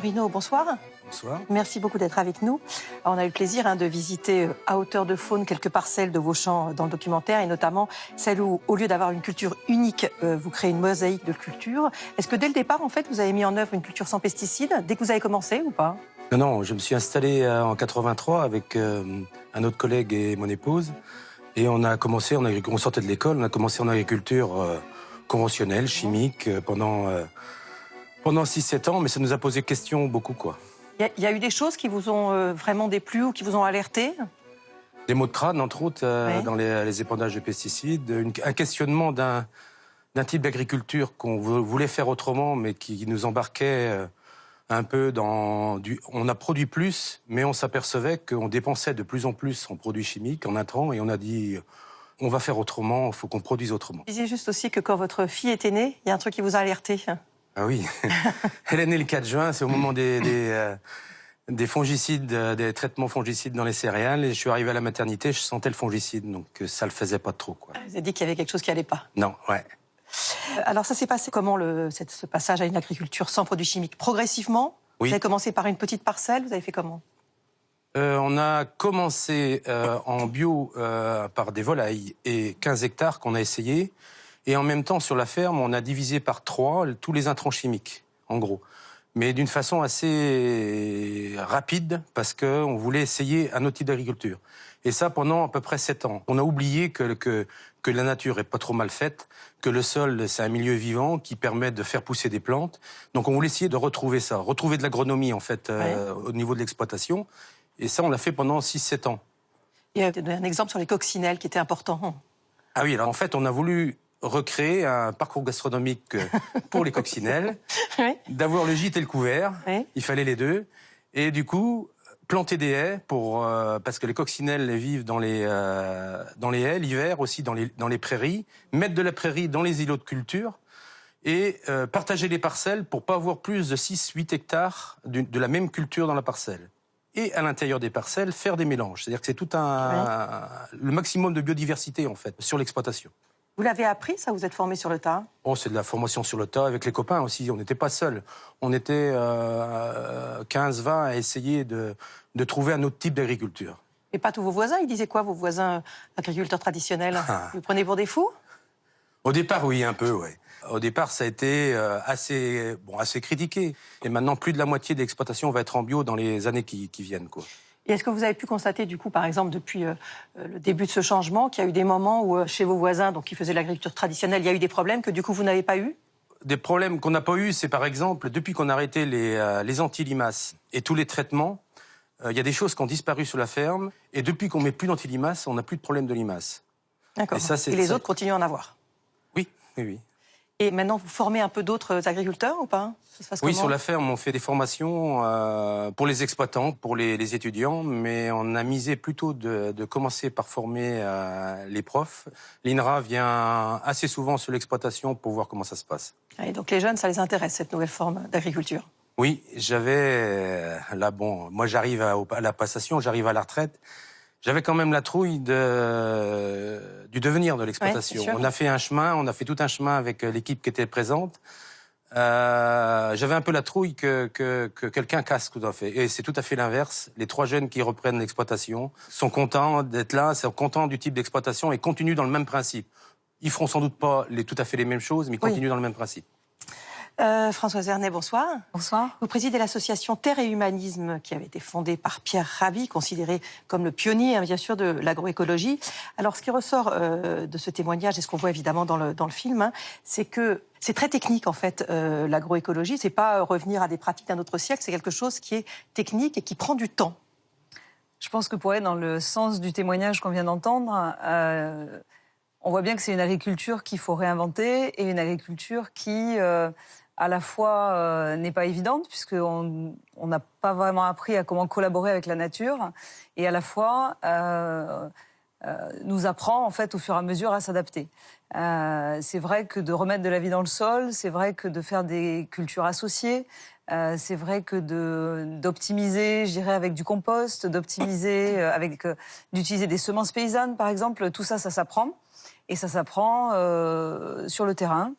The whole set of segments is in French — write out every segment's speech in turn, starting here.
Rino, bonsoir. Bonsoir. Merci beaucoup d'être avec nous. On a eu le plaisir de visiter à hauteur de faune quelques parcelles de vos champs dans le documentaire, et notamment celle où, au lieu d'avoir une culture unique, vous créez une mosaïque de culture. Est-ce que dès le départ, en fait, vous avez mis en œuvre une culture sans pesticides, dès que vous avez commencé ou pas? Non, je me suis installé en 83 avec un autre collègue et mon épouse. Et on sortait de l'école, on a commencé en agriculture conventionnelle, chimique, pendant 6-7 ans, mais ça nous a posé question beaucoup, quoi. Il y a eu des choses qui vous ont vraiment déplu ou qui vous ont alerté? Des maux de crâne, entre autres, Oui. dans les épandages de pesticides, un questionnement d'un type d'agriculture qu'on voulait faire autrement, mais qui nous embarquait un peu dans on a produit plus, mais on s'apercevait qu'on dépensait de plus en plus en produits chimiques, en intrants, et on a dit, on va faire autrement, il faut qu'on produise autrement. Vous disiez juste aussi que quand votre fille était née, il y a un truc qui vous a alerté. Ah oui, elle est née le 4 juin, c'est au moment des fongicides, des traitements fongicides dans les céréales, et je suis arrivé à la maternité, je sentais le fongicide, donc ça le faisait pas trop, quoi. Vous avez dit qu'il y avait quelque chose qui allait pas. Non, ouais. Alors ça s'est passé comment ce passage à une agriculture sans produits chimiques? Progressivement? Oui. Vous avez commencé par une petite parcelle, vous avez fait comment? On a commencé en bio par des volailles et 15 hectares qu'on a essayé. Et en même temps, sur la ferme, on a divisé par 3 tous les intrants chimiques, en gros. Mais d'une façon assez rapide, parce qu'on voulait essayer un autre type d'agriculture. Et ça pendant à peu près 7 ans. On a oublié que la nature est pas trop mal faite, que le sol, c'est un milieu vivant qui permet de faire pousser des plantes. Donc on voulait essayer de retrouver ça, retrouver de l'agronomie, en fait, au niveau de l'exploitation. Et ça, on l'a fait pendant 6-7 ans. Il y a un exemple sur les coccinelles qui était important. Ah oui, alors en fait, on a voulu recréer un parcours gastronomique pour les coccinelles, Oui. d'avoir le gîte et le couvert, Oui. il fallait les deux, et du coup, planter des haies, parce que les coccinelles vivent dans les haies, l'hiver aussi dans les prairies, mettre de la prairie dans les îlots de culture, et partager les parcelles pour pas avoir plus de 6-8 hectares de la même culture dans la parcelle. Et à l'intérieur des parcelles, faire des mélanges. C'est-à-dire que c'est tout le maximum de biodiversité, en fait, sur l'exploitation. Vous l'avez appris, ça? Vous êtes formé sur le tas? Oh, c'est de la formation sur le tas, avec les copains aussi. On n'était pas seuls. On était 15-20 à essayer de trouver un autre type d'agriculture. Et pas tous vos voisins? Ils disaient quoi, vos voisins agriculteurs traditionnels? Vous prenez pour des fous? Au départ, oui, un peu, ouais. Au départ, ça a été assez critiqué. Et maintenant, plus de la moitié de l'exploitation va être en bio dans les années qui viennent, quoi. Et est-ce que vous avez pu constater, du coup, par exemple, depuis le début de ce changement, qu'il y a eu des moments où, chez vos voisins, donc qui faisaient l'agriculture traditionnelle, il y a eu des problèmes que, du coup, vous n'avez pas eu? Des problèmes qu'on n'a pas eu, c'est par exemple, depuis qu'on a arrêté les anti-limaces et tous les traitements, il y a des choses qui ont disparu sur la ferme. Et depuis qu'on met plus d'anti-limaces, on n'a plus de problème de limaces. D'accord. Et les autres continuent à en avoir? Oui, oui, oui. Et maintenant, vous formez un peu d'autres agriculteurs ou pas? Ça se passe Oui, comment? sur la ferme, on fait des formations pour les exploitants, pour les étudiants, mais on a misé plutôt de commencer par former les profs. L'INRA vient assez souvent sur l'exploitation pour voir comment ça se passe. Et donc les jeunes, ça les intéresse, cette nouvelle forme d'agriculture? Oui, moi j'arrive à la passation, j'arrive à la retraite. J'avais quand même la trouille du devenir de l'exploitation. Ouais, on a fait tout un chemin avec l'équipe qui était présente. J'avais un peu la trouille que quelqu'un casse tout à fait. Et c'est tout à fait l'inverse. Les 3 jeunes qui reprennent l'exploitation sont contents d'être là, sont contents du type d'exploitation et continuent dans le même principe. Ils feront sans doute pas tout à fait les mêmes choses, mais ils continuent dans le même principe. Françoise Vernet, bonsoir. Bonsoir. Vous présidez l'association Terre et Humanisme, qui avait été fondée par Pierre Rabhi, considéré comme le pionnier, bien sûr, de l'agroécologie. Alors, ce qui ressort de ce témoignage, et ce qu'on voit évidemment dans le film, c'est que c'est très technique, en fait, l'agroécologie. C'est pas revenir à des pratiques d'un autre siècle, c'est quelque chose qui est technique et qui prend du temps. Je pense que pour aller dans le sens du témoignage qu'on vient d'entendre, on voit bien que c'est une agriculture qu'il faut réinventer et une agriculture qui, à la fois, n'est pas évidente puisqu'on n'a pas vraiment appris à comment collaborer avec la nature et à la fois nous apprend en fait au fur et à mesure à s'adapter. C'est vrai que de remettre de la vie dans le sol, c'est vrai que de faire des cultures associées, c'est vrai que d'optimiser, je dirais, avec du compost, d'optimiser d'utiliser des semences paysannes, par exemple, tout ça, ça s'apprend. Et ça s'apprend sur le terrain.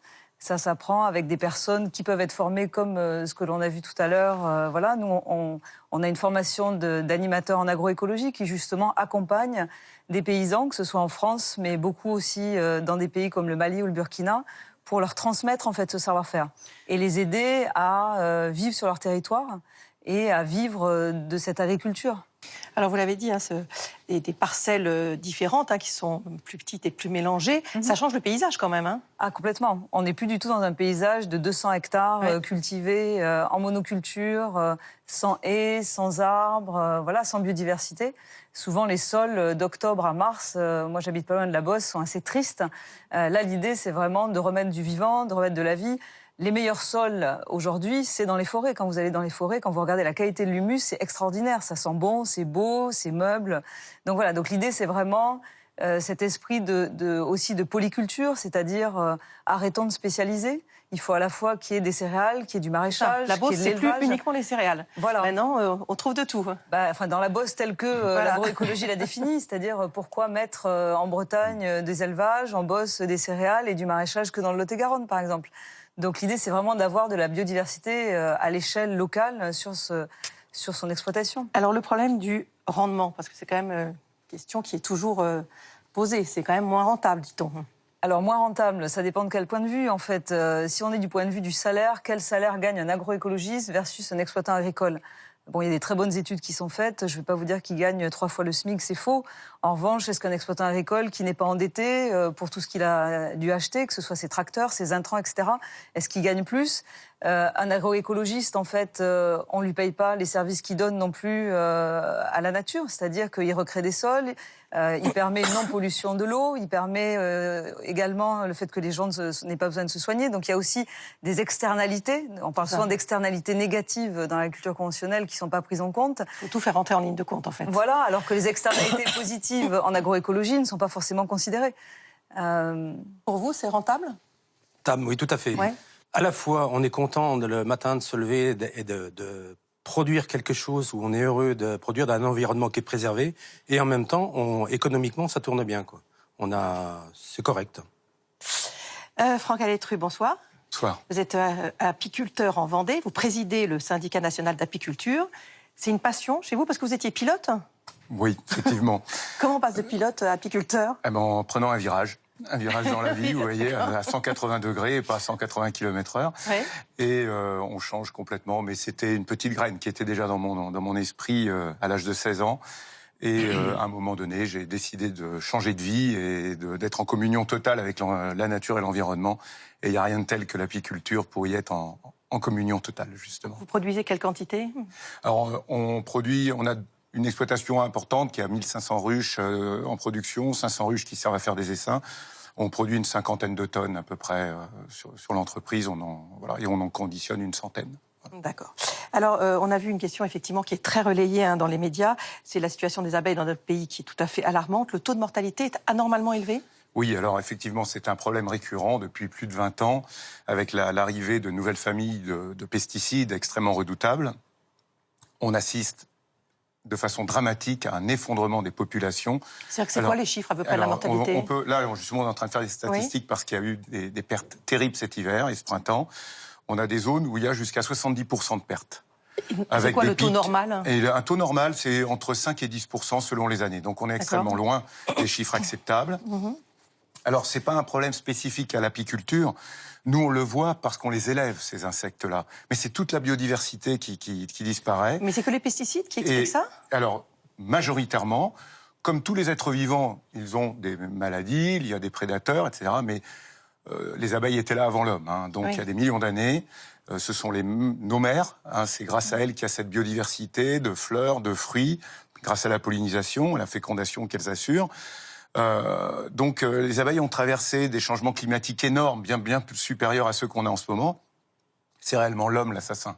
Ça s'apprend avec des personnes qui peuvent être formées comme ce que l'on a vu tout à l'heure. Voilà, nous, on a une formation d'animateurs en agroécologie qui, justement, accompagne des paysans, que ce soit en France, mais beaucoup aussi dans des pays comme le Mali ou le Burkina, pour leur transmettre, en fait, ce savoir-faire et les aider à vivre sur leur territoire et à vivre de cette agriculture. Alors, vous l'avez dit, hein, des parcelles différentes qui sont plus petites et plus mélangées. Ça change le paysage quand même. Hein. Ah, complètement. On n'est plus du tout dans un paysage de 200 hectares cultivés en monoculture, sans haies, sans arbres, voilà, sans biodiversité. Souvent, les sols d'octobre à mars, moi j'habite pas loin de la Beauce, sont assez tristes. Là, l'idée, c'est vraiment de remettre du vivant, de remettre de la vie. Les meilleurs sols aujourd'hui, c'est dans les forêts. Quand vous allez dans les forêts, quand vous regardez la qualité de l'humus, c'est extraordinaire. Ça sent bon, c'est beau, c'est meuble. Donc voilà, donc l'idée, c'est vraiment cet esprit aussi de polyculture, c'est-à-dire arrêtons de spécialiser. Il faut à la fois qu'il y ait des céréales, qu'il y ait du maraîchage, La Beauce, qu'il y ait de c'est plus l'élevage. uniquement les céréales. Voilà. Maintenant, on trouve de tout. Dans la Beauce telle que l'agroécologie l'a définie, c'est-à-dire pourquoi mettre en Bretagne des élevages, en Beauce des céréales et du maraîchage que dans le Lot-et-Garonne, par exemple. Donc l'idée, c'est vraiment d'avoir de la biodiversité à l'échelle locale sur son exploitation. Alors le problème du rendement, parce que c'est quand même une question qui est toujours posée, c'est quand même moins rentable, dit-on. Alors moins rentable, ça dépend de quel point de vue. En fait, si on est du point de vue du salaire, quel salaire gagne un agroécologiste versus un exploitant agricole ? Bon, il y a des très bonnes études qui sont faites. Je ne vais pas vous dire qu'il gagne 3 fois le SMIC, c'est faux. En revanche, est-ce qu'un exploitant agricole qui n'est pas endetté pour tout ce qu'il a dû acheter, que ce soit ses tracteurs, ses intrants, etc., est-ce qu'il gagne plus ? Un agroécologiste, en fait, on ne lui paye pas les services qu'il donne non plus à la nature. C'est-à-dire qu'il recrée des sols, il permet une non-pollution de l'eau, il permet également le fait que les gens n'aient pas besoin de se soigner. Donc il y a aussi des externalités. On parle souvent d'externalités négatives dans l'agriculture conventionnelle qui ne sont pas prises en compte. Il faut tout faire rentrer en ligne de compte, en fait. Voilà, alors que les externalités positives en agroécologie ne sont pas forcément considérées. Pour vous, c'est rentable ? Oui, tout à fait. Ouais. À la fois, on est content le matin de se lever et de produire quelque chose où on est heureux de produire dans un environnement qui est préservé, et en même temps, économiquement, ça tourne bien, quoi. C'est correct. Franck Alétru, bonsoir. Bonsoir. Vous êtes apiculteur en Vendée, vous présidez le syndicat national d'apiculture. C'est une passion chez vous parce que vous étiez pilote ? Oui, effectivement. Comment on passe de pilote à apiculteur ? En prenant un virage dans la vie, vous voyez, à 180 degrés et pas à 180 km/h. Ouais. Et on change complètement, mais c'était une petite graine qui était déjà dans mon esprit à l'âge de 16 ans. Et à un moment donné, j'ai décidé de changer de vie et d'être en communion totale avec la nature et l'environnement. Et il n'y a rien de tel que l'apiculture pour y être en communion totale, justement. Vous produisez quelle quantité ? Alors, on a une exploitation importante qui a 1500 ruches en production, 500 ruches qui servent à faire des essaims. On produit une 50aine de tonnes à peu près sur l'entreprise, et on en conditionne une 100aine. D'accord. Alors, on a vu une question effectivement qui est très relayée dans les médias. C'est la situation des abeilles dans notre pays qui est tout à fait alarmante. Le taux de mortalité est anormalement élevé ? Oui, alors effectivement, c'est un problème récurrent depuis plus de 20 ans, avec l'arrivée de nouvelles familles de pesticides extrêmement redoutables. On assiste de façon dramatique à un effondrement des populations. C'est quoi les chiffres à peu près de la mortalité ? Là, justement, on est en train de faire des statistiques parce qu'il y a eu des pertes terribles cet hiver et ce printemps. On a des zones où il y a jusqu'à 70% de pertes. C'est quoi le taux normal ? Et un taux normal, c'est entre 5 et 10% selon les années. Donc on est extrêmement loin des chiffres acceptables. Alors, ce n'est pas un problème spécifique à l'apiculture. Nous, on le voit parce qu'on les élève, ces insectes-là. Mais c'est toute la biodiversité qui disparaît. Mais c'est que les pesticides qui expliquent ça ? Alors, majoritairement, comme tous les êtres vivants, ils ont des maladies, il y a des prédateurs, etc. Mais les abeilles étaient là avant l'homme. Donc, il y a des millions d'années. Ce sont nos mères. C'est grâce à elles qu'il y a cette biodiversité de fleurs, de fruits, grâce à la pollinisation, à la fécondation qu'elles assurent. Donc les abeilles ont traversé des changements climatiques énormes, bien plus supérieurs à ceux qu'on a en ce moment. C'est réellement l'homme l'assassin.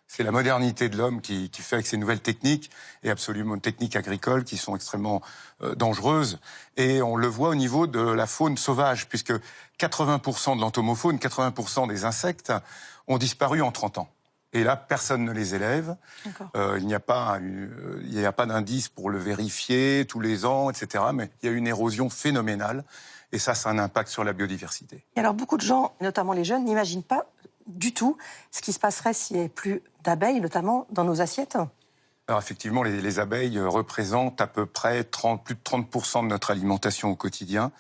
C'est la modernité de l'homme qui fait avec ces nouvelles techniques, et absolument techniques agricoles qui sont extrêmement dangereuses. Et on le voit au niveau de la faune sauvage, puisque 80% de l'entomofaune, 80% des insectes ont disparu en 30 ans. Et là, personne ne les élève. Il n'y a pas d'indice pour le vérifier tous les ans, etc. Mais il y a une érosion phénoménale. Et ça a un impact sur la biodiversité. Et alors, beaucoup de gens, notamment les jeunes, n'imaginent pas du tout ce qui se passerait s'il n'y avait plus d'abeilles, notamment dans nos assiettes. Alors effectivement, les abeilles représentent à peu près plus de 30% de notre alimentation au quotidien.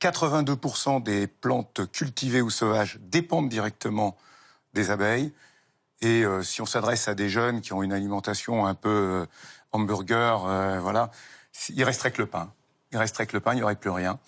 82% des plantes cultivées ou sauvages dépendent directement des abeilles. Et si on s'adresse à des jeunes qui ont une alimentation un peu hamburger, voilà, il resterait que le pain. Il resterait que le pain, il n'y aurait plus rien.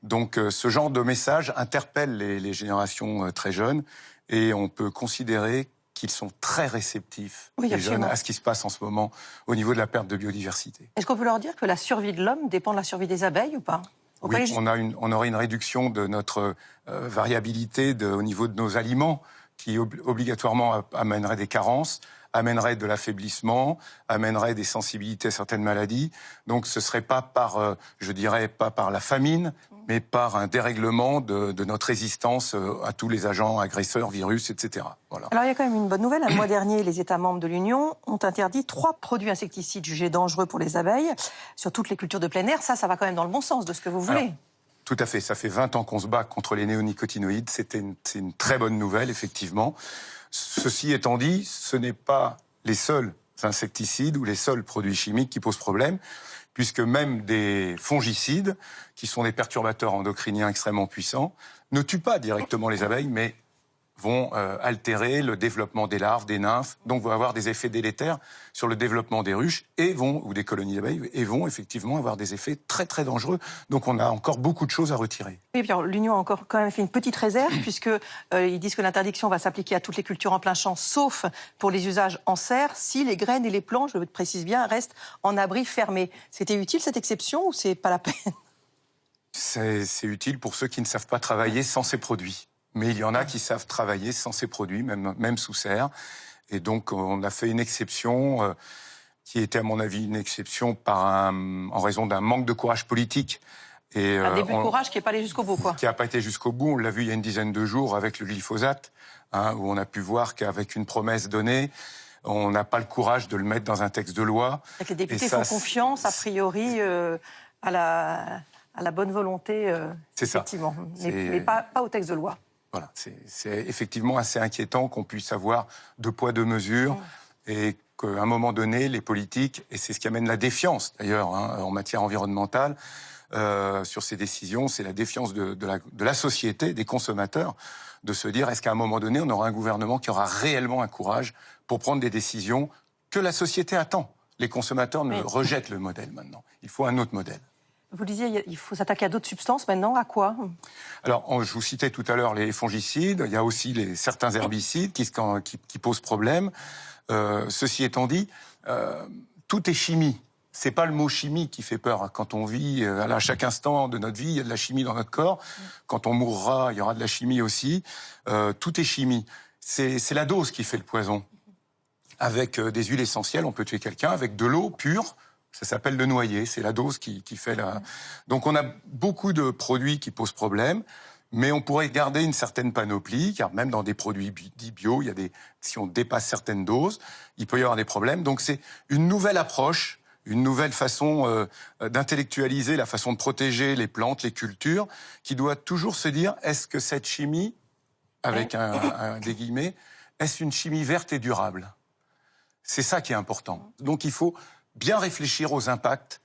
Donc ce genre de message interpelle les générations très jeunes et on peut considérer qu'ils sont très réceptifs, oui, les jeunes, à ce qui se passe en ce moment au niveau de la perte de biodiversité. Est-ce qu'on peut leur dire que la survie de l'homme dépend de la survie des abeilles ou pas? Oui, on aurait une réduction de notre variabilité au niveau de nos aliments qui obligatoirement amènerait des carences, amènerait de l'affaiblissement, amènerait des sensibilités à certaines maladies. Donc ce ne serait pas je dirais, pas par la famine, mais par un dérèglement de notre résistance à tous les agents agresseurs, virus, etc. Voilà. Alors il y a quand même une bonne nouvelle. Le mois dernier, les États membres de l'Union ont interdit 3 produits insecticides jugés dangereux pour les abeilles sur toutes les cultures de plein air. Ça va quand même dans le bon sens de ce que vous voulez. Alors, tout à fait. Ça fait 20 ans qu'on se bat contre les néonicotinoïdes. C'est une très bonne nouvelle, effectivement. Ceci étant dit, ce n'est pas les seuls insecticides ou les seuls produits chimiques qui posent problème, puisque même des fongicides, qui sont des perturbateurs endocriniens extrêmement puissants, ne tuent pas directement les abeilles, mais vont altérer le développement des larves, des nymphes, donc vont avoir des effets délétères sur le développement des ruches ou des colonies d'abeilles, et vont effectivement avoir des effets très très dangereux. Donc on a encore beaucoup de choses à retirer. Oui, puis l'Union a encore quand même fait une petite réserve, puisque ils disent que l'interdiction va s'appliquer à toutes les cultures en plein champ, sauf pour les usages en serre, si les graines et les plants, je précise bien, restent en abri fermé. C'était utile cette exception ou c'est pas la peine? C'est utile pour ceux qui ne savent pas travailler sans ces produits. Mais il y en a qui savent travailler sans ces produits, même sous serre. Et donc, on a fait une exception qui était, à mon avis, une exception en raison d'un manque de courage politique. Et, un début de courage qui n'est pas allé jusqu'au bout, quoi. Qui n'a pas été jusqu'au bout. On l'a vu il y a une dizaine de jours avec le glyphosate, où on a pu voir qu'avec une promesse donnée, on n'a pas le courage de le mettre dans un texte de loi. Les députés font confiance, a priori, à la bonne volonté, effectivement, mais pas au texte de loi. Voilà, c'est effectivement assez inquiétant qu'on puisse avoir 2 poids 2 mesures et qu'à un moment donné, les politiques, et c'est ce qui amène la défiance d'ailleurs en matière environnementale, sur ces décisions, c'est la défiance de la société, des consommateurs, de se dire est-ce qu'à un moment donné, on aura un gouvernement qui aura réellement un courage pour prendre des décisions que la société attend. Les consommateurs rejettent le modèle maintenant. Il faut un autre modèle. Vous disiez, il faut s'attaquer à d'autres substances maintenant, à quoi? Alors, je vous citais tout à l'heure les fongicides, il y a aussi certains herbicides qui posent problème. Ceci étant dit, tout est chimie. C'est pas le mot chimie qui fait peur. Quand on vit, à chaque instant de notre vie, il y a de la chimie dans notre corps. Quand on mourra, il y aura de la chimie aussi. Tout est chimie. C'est la dose qui fait le poison. Avec des huiles essentielles, on peut tuer quelqu'un. Avec de l'eau pure, ça s'appelle le noyer, c'est la dose qui fait la... Donc on a beaucoup de produits qui posent problème, mais on pourrait garder une certaine panoplie, car même dans des produits dits bio, si on dépasse certaines doses, il peut y avoir des problèmes. Donc c'est une nouvelle approche, une nouvelle façon d'intellectualiser la façon de protéger les plantes, les cultures, qui doit toujours se dire, est-ce que cette chimie, avec des guillemets, est-ce une chimie verte et durable? C'est ça qui est important. Donc il faut bien réfléchir aux impacts.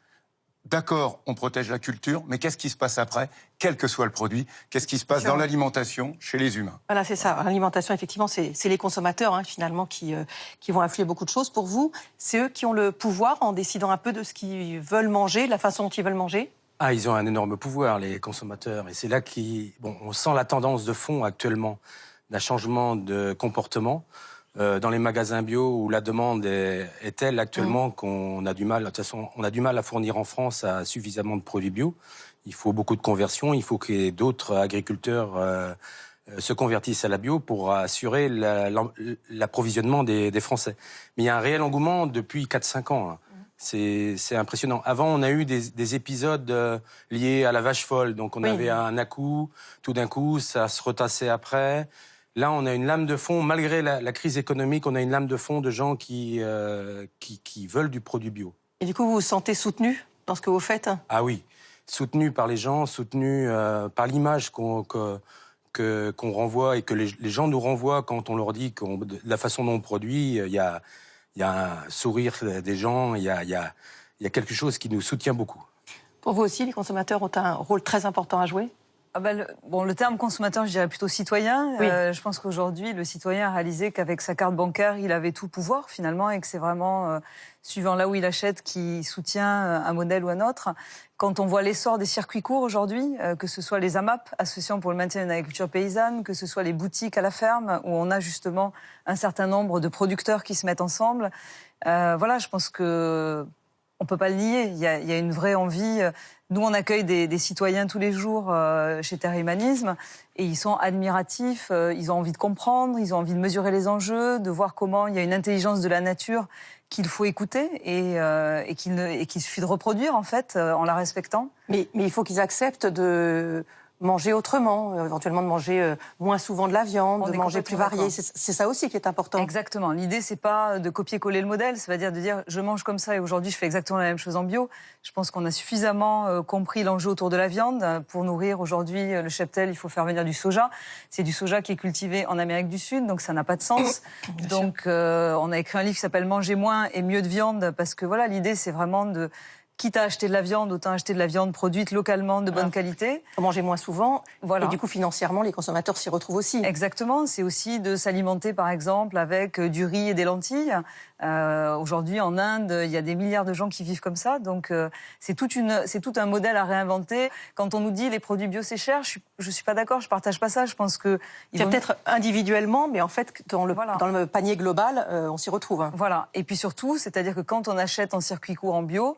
D'accord, on protège la culture, mais qu'est-ce qui se passe après, quel que soit le produit? Qu'est-ce qui se passe dans l'alimentation chez les humains? Voilà, c'est ça. L'alimentation, effectivement, c'est les consommateurs, finalement, qui vont influer beaucoup de choses. Pour vous, c'est eux qui ont le pouvoir en décidant un peu de ce qu'ils veulent manger, de la façon dont ils veulent manger? Ils ont un énorme pouvoir, les consommateurs. Et c'est là on sent la tendance de fond actuellement d'un changement de comportement. Dans les magasins bio où la demande est telle actuellement qu'on a du mal, de toute façon, on a du mal à fournir en France à suffisamment de produits bio. Il faut beaucoup de conversions, il faut que d'autres agriculteurs se convertissent à la bio pour assurer l'approvisionnement des Français. Mais il y a un réel engouement depuis 4-5 ans. C'est impressionnant. Avant, on a eu des épisodes liés à la vache folle. Donc on avait un à-coup, tout d'un coup, ça se retassait après. Là, on a une lame de fond, malgré la crise économique, on a une lame de fond de gens qui veulent du produit bio. Et du coup, vous vous sentez soutenu dans ce que vous faites? Ah oui, soutenu par les gens, soutenu par l'image qu'on renvoie et que les gens nous renvoient quand on leur dit de la façon dont on produit, il y a un sourire des gens, il y a quelque chose qui nous soutient beaucoup. Pour vous aussi, les consommateurs ont un rôle très important à jouer? Le terme consommateur, je dirais plutôt citoyen. Oui. Je pense qu'aujourd'hui, le citoyen a réalisé qu'avec sa carte bancaire, il avait tout pouvoir finalement et que c'est vraiment, suivant là où il achète, qui soutient un modèle ou un autre. Quand on voit l'essor des circuits courts aujourd'hui, que ce soit les AMAP, Associations pour le maintien d'une agriculture paysanne, que ce soit les boutiques à la ferme, où on a justement un certain nombre de producteurs qui se mettent ensemble, je pense que on peut pas le nier. Il y a une vraie envie. Nous, on accueille des citoyens tous les jours chez Terre et Humanisme et ils sont admiratifs, ils ont envie de comprendre, ils ont envie de mesurer les enjeux, de voir comment il y a une intelligence de la nature qu'il faut écouter et qu'il suffit de reproduire, en fait, en la respectant. Mais il faut qu'ils acceptent de manger autrement, éventuellement de manger moins souvent de la viande, de manger plus varié. C'est ça aussi qui est important. Exactement. L'idée, c'est pas de copier-coller le modèle, c'est-à-dire de dire je mange comme ça et aujourd'hui je fais exactement la même chose en bio. Je pense qu'on a suffisamment compris l'enjeu autour de la viande. Pour nourrir aujourd'hui le cheptel, il faut faire venir du soja. C'est du soja qui est cultivé en Amérique du Sud, donc ça n'a pas de sens. Donc on a écrit un livre qui s'appelle Manger moins et mieux de viande, parce que voilà, l'idée c'est vraiment de... Quitte à acheter de la viande, autant acheter de la viande produite localement, de bonne qualité. Manger moins souvent, voilà. Et du coup, financièrement, les consommateurs s'y retrouvent aussi. Exactement, c'est aussi de s'alimenter, par exemple, avec du riz et des lentilles. Aujourd'hui, en Inde, il y a des milliards de gens qui vivent comme ça, donc c'est tout un modèle à réinventer. Quand on nous dit les produits bio, c'est cher, je suis pas d'accord, je partage pas ça. Je pense que... C'est peut-être individuellement, mais en fait, dans le panier global, on s'y retrouve. Voilà, et puis surtout, c'est-à-dire que quand on achète en circuit court en bio,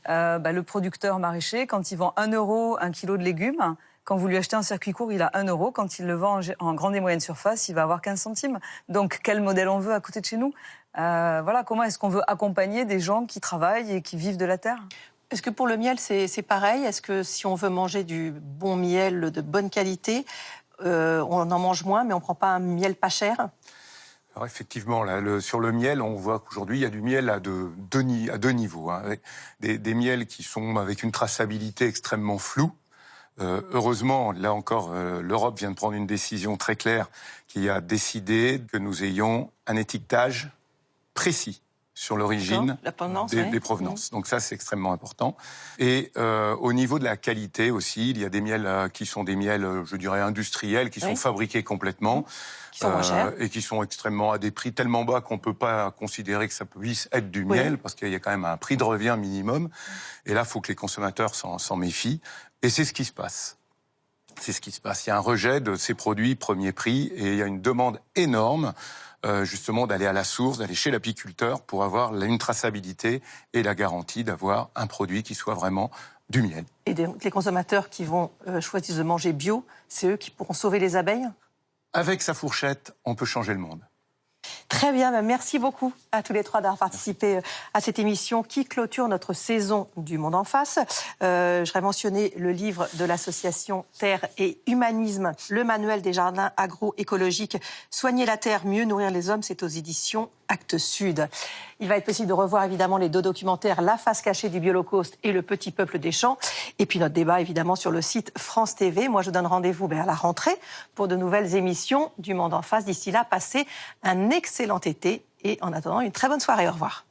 le producteur maraîcher, quand il vend 1 € un kilo de légumes, quand vous lui achetez un circuit court, il a 1 €. Quand il le vend en grande et moyenne surface, il va avoir 15 centimes. Donc, quel modèle on veut à côté de chez nous? Comment est-ce qu'on veut accompagner des gens qui travaillent et qui vivent de la terre? Est-ce que pour le miel, c'est pareil? Est-ce que si on veut manger du bon miel de bonne qualité, on en mange moins, mais on ne prend pas un miel pas cher? Alors effectivement, là, sur le miel, on voit qu'aujourd'hui, il y a du miel à deux niveaux. Hein, avec des miels qui sont avec une traçabilité extrêmement floue. Heureusement, là encore, l'Europe vient de prendre une décision très claire qui a décidé que nous ayons un étiquetage précis sur l'origine des provenances. Donc ça, c'est extrêmement important. Et au niveau de la qualité aussi, il y a des miels qui sont des miels, je dirais, industriels, qui sont fabriqués complètement. Qui sont moins chers. Et qui sont extrêmement à des prix tellement bas qu'on ne peut pas considérer que ça puisse être du miel, parce qu'il y a quand même un prix de revient minimum. Et là, il faut que les consommateurs s'en méfient. Et c'est ce qui se passe. C'est ce qui se passe. Il y a un rejet de ces produits premier prix et il y a une demande énorme justement d'aller à la source, d'aller chez l'apiculteur pour avoir une traçabilité et la garantie d'avoir un produit qui soit vraiment du miel. Et les consommateurs qui vont choisir de manger bio, c'est eux qui pourront sauver les abeilles? Avec sa fourchette, on peut changer le monde. Très bien, merci beaucoup à tous les trois d'avoir participé à cette émission qui clôture notre saison du Monde en face. Je voudrais mentionner le livre de l'association Terre et Humanisme, le manuel des jardins agroécologiques. Soigner la terre, mieux nourrir les hommes, c'est aux éditions Actes Sud. Il va être possible de revoir évidemment les 2 documentaires, La face cachée du Biolocauste et Le petit peuple des champs. Et puis notre débat évidemment sur le site France TV. Moi je vous donne rendez-vous à la rentrée pour de nouvelles émissions du Monde en face. D'ici là, passez un excellent été et en attendant une très bonne soirée. Au revoir.